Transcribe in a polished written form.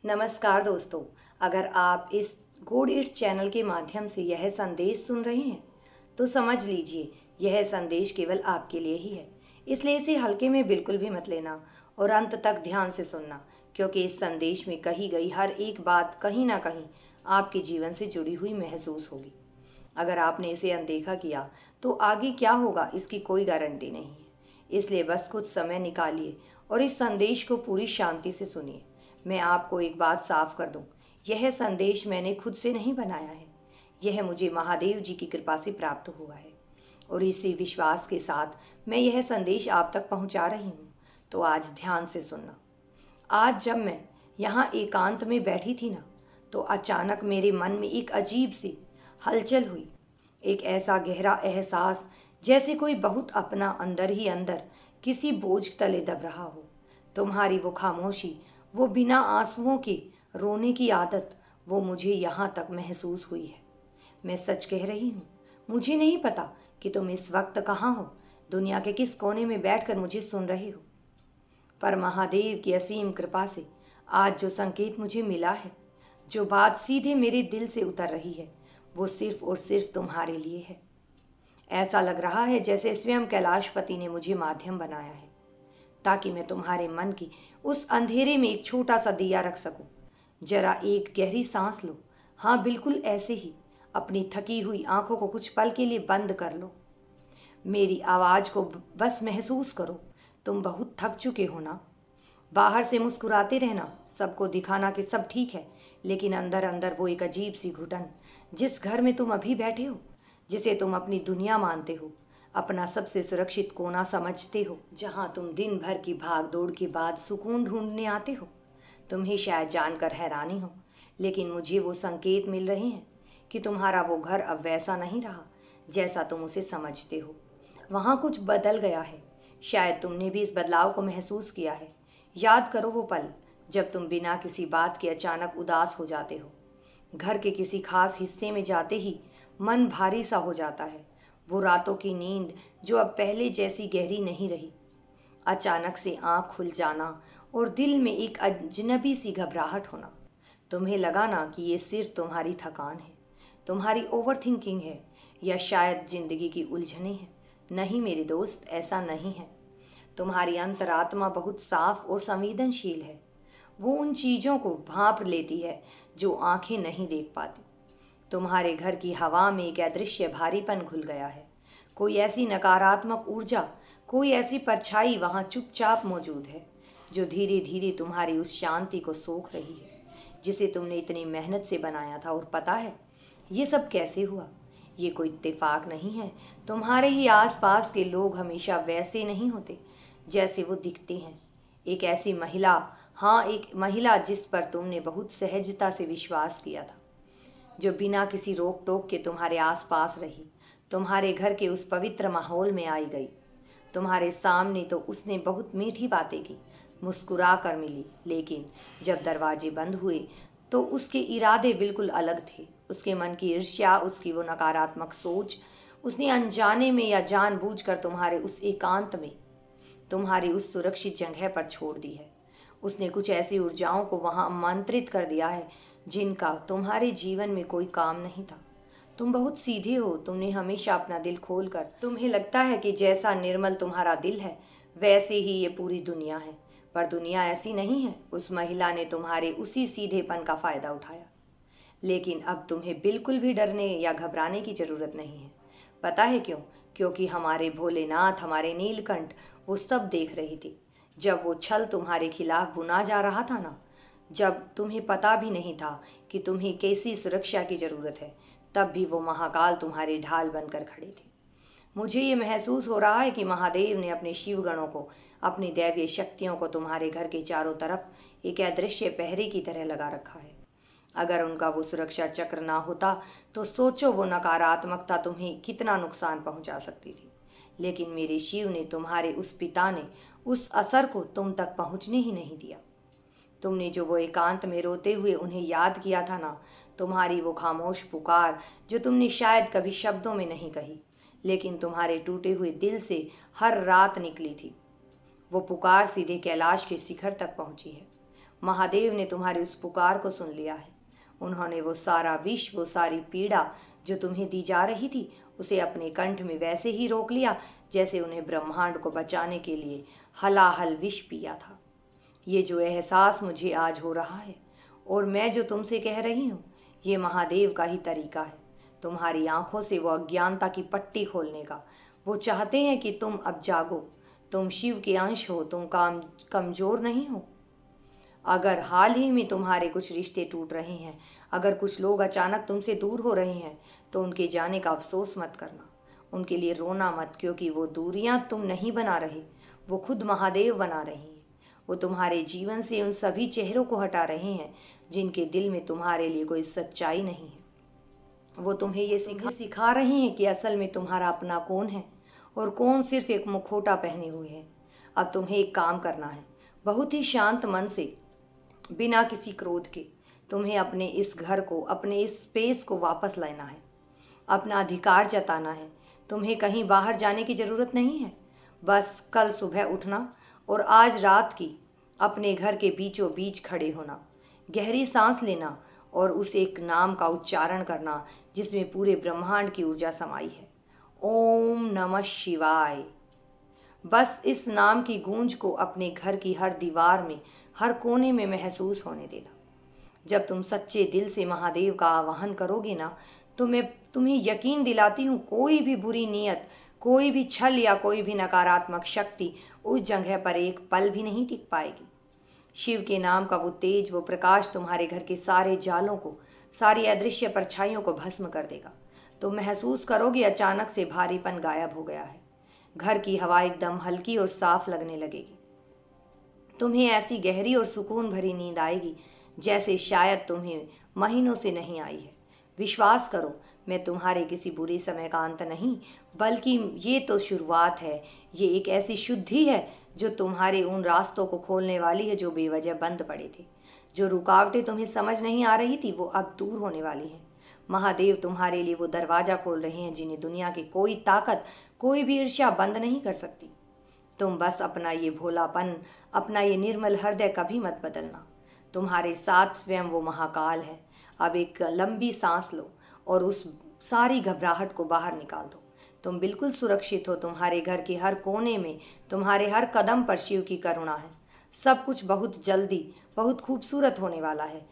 नमस्कार दोस्तों। अगर आप इस गुड इट चैनल के माध्यम से यह संदेश सुन रहे हैं तो समझ लीजिए यह संदेश केवल आपके लिए ही है। इसलिए इसे हल्के में बिल्कुल भी मत लेना और अंत तक ध्यान से सुनना, क्योंकि इस संदेश में कही गई हर एक बात कहीं ना कहीं आपके जीवन से जुड़ी हुई महसूस होगी। अगर आपने इसे अनदेखा किया तो आगे क्या होगा इसकी कोई गारंटी नहीं है। इसलिए बस कुछ समय निकालिए और इस संदेश को पूरी शांति से सुनिए। मैं आपको एक बात साफ कर दूं, यह संदेश मैंने खुद से नहीं बनाया है। यह मुझे महादेव जी की कृपा से प्राप्त हुआ है और इसी विश्वास के साथ मैं यह संदेश आप तक पहुंचा रही हूं। तो आज ध्यान से सुनना। आज जब मैं यहाँ एकांत में बैठी थी ना, तो अचानक मेरे मन में एक अजीब सी हलचल हुई। एक ऐसा गहरा एहसास जैसे कोई बहुत अपना अंदर ही अंदर किसी बोझ तले दब रहा हो। तुम्हारी वो खामोशी, वो बिना आंसुओं के रोने की आदत, वो मुझे यहाँ तक महसूस हुई है। मैं सच कह रही हूँ, मुझे नहीं पता कि तुम इस वक्त कहाँ हो, दुनिया के किस कोने में बैठकर मुझे सुन रहे हो। पर महादेव की असीम कृपा से आज जो संकेत मुझे मिला है, जो बात सीधे मेरे दिल से उतर रही है, वो सिर्फ और सिर्फ तुम्हारे लिए है। ऐसा लग रहा है जैसे स्वयं कैलाशपति ने मुझे माध्यम बनाया है, ताकि मैं तुम्हारे मन की उस अंधेरे में एक छोटा सा दिया रख सकूं। जरा एक गहरी सांस लो। हाँ, बिल्कुल ऐसे ही अपनी थकी हुई आंखों को कुछ पल के लिए बंद कर लो। मेरी आवाज को बस महसूस करो। तुम बहुत थक चुके हो ना। बाहर से मुस्कुराते रहना, सबको दिखाना कि सब ठीक है, लेकिन अंदर अंदर वो एक अजीब सी घुटन, जिस घर में तुम अभी बैठे हो, जिसे तुम अपनी दुनिया मानते हो, अपना सबसे सुरक्षित कोना समझते हो, जहां तुम दिन भर की भाग दौड़ के बाद सुकून ढूंढने आते हो। तुम्हें शायद जानकर हैरानी हो, लेकिन मुझे वो संकेत मिल रहे हैं कि तुम्हारा वो घर अब वैसा नहीं रहा जैसा तुम उसे समझते हो। वहाँ कुछ बदल गया है। शायद तुमने भी इस बदलाव को महसूस किया है। याद करो वो पल जब तुम बिना किसी बात के अचानक उदास हो जाते हो। घर के किसी खास हिस्से में जाते ही मन भारी सा हो जाता है। वो रातों की नींद जो अब पहले जैसी गहरी नहीं रही। अचानक से आंख खुल जाना और दिल में एक अजनबी सी घबराहट होना। तुम्हें लगा ना कि ये सिर्फ तुम्हारी थकान है, तुम्हारी ओवर थिंकिंग है, या शायद जिंदगी की उलझने हैं। नहीं मेरे दोस्त, ऐसा नहीं है। तुम्हारी अंतरात्मा बहुत साफ और संवेदनशील है। वो उन चीज़ों को भांप लेती है जो आंखें नहीं देख पाती। तुम्हारे घर की हवा में एक अदृश्य भारीपन घुल गया है। कोई ऐसी नकारात्मक ऊर्जा, कोई ऐसी परछाई वहां चुपचाप मौजूद है, जो धीरे धीरे तुम्हारी उस शांति को सोख रही है जिसे तुमने इतनी मेहनत से बनाया था। और पता है ये सब कैसे हुआ? ये कोई इत्तेफाक नहीं है। तुम्हारे ही आसपास के लोग हमेशा वैसे नहीं होते जैसे वो दिखते हैं। एक ऐसी महिला, हाँ, एक महिला जिस पर तुमने बहुत सहजता से विश्वास किया था, जो बिना किसी रोक टोक के तुम्हारे आसपास रही, तुम्हारे घर के उस पवित्र माहौल में आई गई। तुम्हारे सामने तो उसने बहुत मीठी बातें की, मुस्कुरा कर मिली, लेकिन जब दरवाजे बंद हुए तो उसके इरादे बिल्कुल अलग थे। उसके मन की ईर्ष्या, उसकी वो नकारात्मक सोच, उसने अनजाने में या जानबूझकर तुम्हारे उस एकांत में, तुम्हारी उस सुरक्षित जगह पर छोड़ दी है। उसने कुछ ऐसी ऊर्जाओं को वहां आमंत्रित कर दिया है जिनका तुम्हारे जीवन में कोई काम नहीं था। तुम बहुत सीधे हो। तुमने हमेशा अपना दिल खोलकर, तुम्हें लगता है कि जैसा निर्मल तुम्हारा दिल है वैसे ही ये पूरी दुनिया है, पर दुनिया ऐसी नहीं है। उस महिला ने तुम्हारे उसी सीधेपन का फायदा उठाया। लेकिन अब तुम्हें बिल्कुल भी डरने या घबराने की जरूरत नहीं है। पता है क्यों? क्योंकि हमारे भोलेनाथ, हमारे नीलकंठ, वो सब देख रही थी। जब वो छल तुम्हारे खिलाफ बुना जा रहा था ना, जब तुम्हें पता भी नहीं था कि तुम्हें कैसी सुरक्षा की जरूरत है, तब भी वो महाकाल तुम्हारे ढाल बनकर खड़े थे। मुझे ये महसूस हो रहा है कि महादेव ने अपने शिवगणों को, अपनी दैवीय शक्तियों को तुम्हारे घर के चारों तरफ एक अदृश्य पहरे की तरह लगा रखा है। अगर उनका वो सुरक्षा चक्र ना होता तो सोचो वो नकारात्मकता तुम्हें कितना नुकसान पहुंचा सकती थी। लेकिन मेरे शिव ने, तुम्हारे उस पिता ने, उस असर को तुम तक पहुंचने ही नहीं दिया। तुमने जो वो एकांत में रोते हुए उन्हें याद किया था ना, तुम्हारी वो खामोश पुकार जो तुमने शायद कभी शब्दों में नहीं कही, लेकिन तुम्हारे टूटे हुए दिल से हर रात निकली थी, वो पुकार सीधे कैलाश के शिखर तक पहुंची है। महादेव ने तुम्हारी उस पुकार को सुन लिया है। उन्होंने वो सारा विष, वो सारी पीड़ा जो तुम्हें दी जा रही थी, उसे अपने कंठ में वैसे ही रोक लिया जैसे उन्हें ब्रह्मांड को बचाने के लिए हलाहल विष पिया था। ये जो एहसास मुझे आज हो रहा है और मैं जो तुमसे कह रही हूँ, ये महादेव का ही तरीका है तुम्हारी आंखों से वो अज्ञानता की पट्टी खोलने का। वो चाहते हैं कि तुम अब जागो। तुम शिव के अंश हो, तुम कमजोर नहीं हो। अगर हाल ही में तुम्हारे कुछ रिश्ते टूट रहे हैं, अगर कुछ लोग अचानक तुमसे दूर हो रहे हैं, तो उनके जाने का अफसोस मत करना, उनके लिए रोना मत, क्योंकि वो दूरियां तुम नहीं बना रहे, वो खुद महादेव बना रहे हैं। वो तुम्हारे जीवन से उन सभी चेहरों को हटा रहे हैं जिनके दिल में तुम्हारे लिए कोई सच्चाई नहीं है। वो तुम्हें ये सिखा रहे हैं कि असल में तुम्हारा अपना कौन है और कौन सिर्फ एक मुखौटा पहने हुए है। अब तुम्हें एक काम करना है, बहुत ही शांत मन से, बिना किसी क्रोध के, तुम्हें अपने इस घर को, अपने इस स्पेस को वापस लेना है, अपना अधिकार जताना है। तुम्हें कहीं बाहर जाने की ज़रूरत नहीं है। बस कल सुबह उठना और आज रात की अपने घर के बीचों बीच खड़े होना, गहरी सांस लेना और उस एक नाम का उच्चारण करना जिसमें पूरे ब्रह्मांड की ऊर्जा समाई है। ओम नमः शिवाय। बस इस नाम की गूंज को अपने घर की हर दीवार में, हर कोने में महसूस होने देना। जब तुम सच्चे दिल से महादेव का आवाहन करोगे ना, तो मैं तुम्हें यकीन दिलाती हूँ, कोई भी बुरी नीयत, कोई भी छल या कोई भी नकारात्मक शक्ति उस जगह पर एक पल भी नहीं टिक पाएगी। शिव के नाम का वो तेज, वो प्रकाश तुम्हारे घर के सारे जालों को, सारी अदृश्य परछाइयों को भस्म कर देगा। तुम महसूस करोगे अचानक से भारीपन गायब हो गया है। घर की हवा एकदम हल्की और साफ लगने लगेगी। तुम्हें ऐसी गहरी और सुकून भरी नींद आएगी जैसे शायद तुम्हें महीनों से नहीं आई है। विश्वास करो, मैं तुम्हारे किसी बुरे समय का अंत नहीं, बल्कि ये तो शुरुआत है। ये एक ऐसी शुद्धि है जो तुम्हारे उन रास्तों को खोलने वाली है जो बेवजह बंद पड़े थे। जो रुकावटें तुम्हें समझ नहीं आ रही थी, वो अब दूर होने वाली है। महादेव तुम्हारे लिए वो दरवाजा खोल रहे हैं जिन्हें दुनिया की कोई ताकत, कोई भी ईर्ष्या बंद नहीं कर सकती। तुम बस अपना ये भोलापन, अपना ये निर्मल हृदय कभी मत बदलना। तुम्हारे साथ स्वयं वो महाकाल है। अब एक लंबी सांस लो और उस सारी घबराहट को बाहर निकाल दो। तुम बिल्कुल सुरक्षित हो। तुम्हारे घर के हर कोने में, तुम्हारे हर कदम पर शिव की करुणा है। सब कुछ बहुत जल्दी बहुत खूबसूरत होने वाला है।